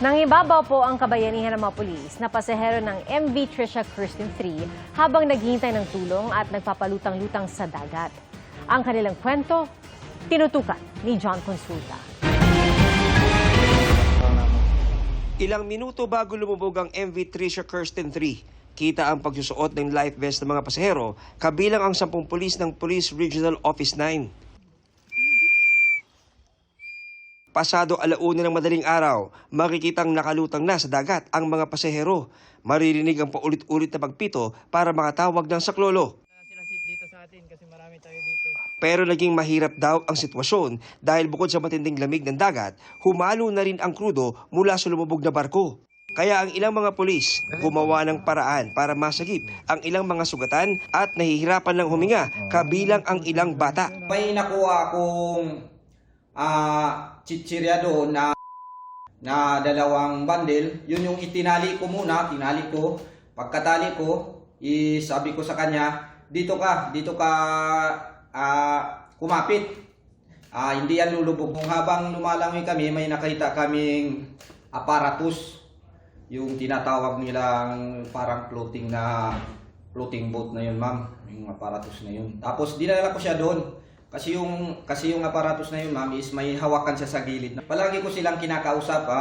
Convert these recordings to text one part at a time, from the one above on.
Nangibabaw po ang kabayanihan ng mga pulis na pasahero ng MV Trisha Kirsten 3 habang naghihintay ng tulong at nagpapalutang-lutang sa dagat. Ang kanilang kwento, tinutukan ni John Consulta. Ilang minuto bago lumubog ang MV Trisha Kirsten 3, kita ang pagsusuot ng life vest ng mga pasahero, kabilang ang 10 pulis ng Police Regional Office 9. Pasado 1:00 ng madaling araw, makikitang nakalutang na sa dagat ang mga pasahero. Maririnig ang paulit-ulit na pagpito para makatawag ng saklolo. Pero naging mahirap daw ang sitwasyon dahil bukod sa matinding lamig ng dagat, humalo na rin ang krudo mula sa lumubog na barko. Kaya ang ilang mga pulis gumawa ng paraan para masagip ang ilang mga sugatan at nahihirapan ng huminga, kabilang ang ilang bata. May nakuha akong chichirya doon na 2 bundle. Yun yung itinali ko muna, pagkatali ko, sabi ko sa kanya, dito ka kumapit. Hindi yan lulubog. Habang lumalangoy kami, may nakita kaming aparatus, yung tinatawag nilang parang floating boat na yun, ma'am, yung aparatus na yun. Tapos dinala ko siya doon. Kasi yung aparatus na yun, ma'am, is may hawakan siya sa gilid. Palagi ko silang kinakausap,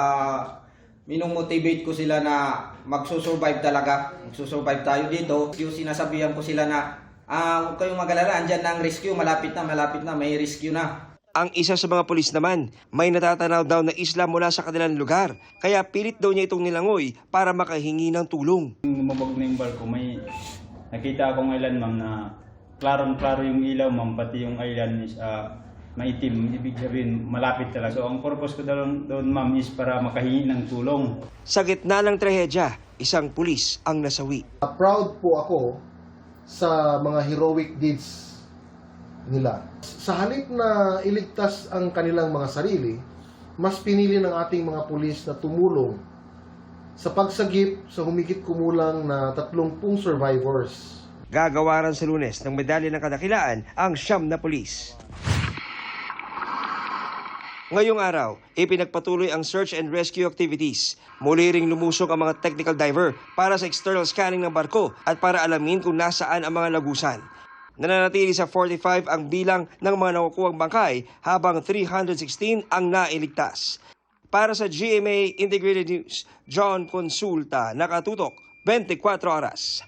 minomotivate ko sila na magsusurvive talaga. Magsusurvive tayo dito. Yung sinasabihan ko sila na, huwag kayong mag-alala, andyan na ang rescue, malapit na, may rescue na. Ang isa sa mga pulis naman, may natatanaw daw na isla mula sa kanilang lugar. Kaya pilit daw niya itong nilangoy para makahingi ng tulong. Lumabog na yung barko, may nakita akong island, ma'am, na klarong-klaro yung ilaw, ma'am, pati yung island is maitim. Ibig sabihin, malapit talaga. So ang purpose ko doon, ma'am, is para makahingi ng tulong. Sa gitna ng trahedya, isang pulis ang nasawi. Proud po ako sa mga heroic deeds nila. Sa halip na iligtas ang kanilang mga sarili, mas pinili ng ating mga pulis na tumulong sa pagsagip sa humigit kumulang na 30 survivors. Gagawaran sa Lunes ng medalya ng kadakilaan ang 9 na pulis. Ngayong araw, ipinagpatuloy ang search and rescue activities. Muli ring lumusok ang mga technical diver para sa external scanning ng barko at para alamin kung nasaan ang mga lagusan. Nananatili sa 45 ang bilang ng mga nakukuhang bangkay habang 316 ang nailigtas. Para sa GMA Integrated News, John Consulta, nakatutok 24 oras.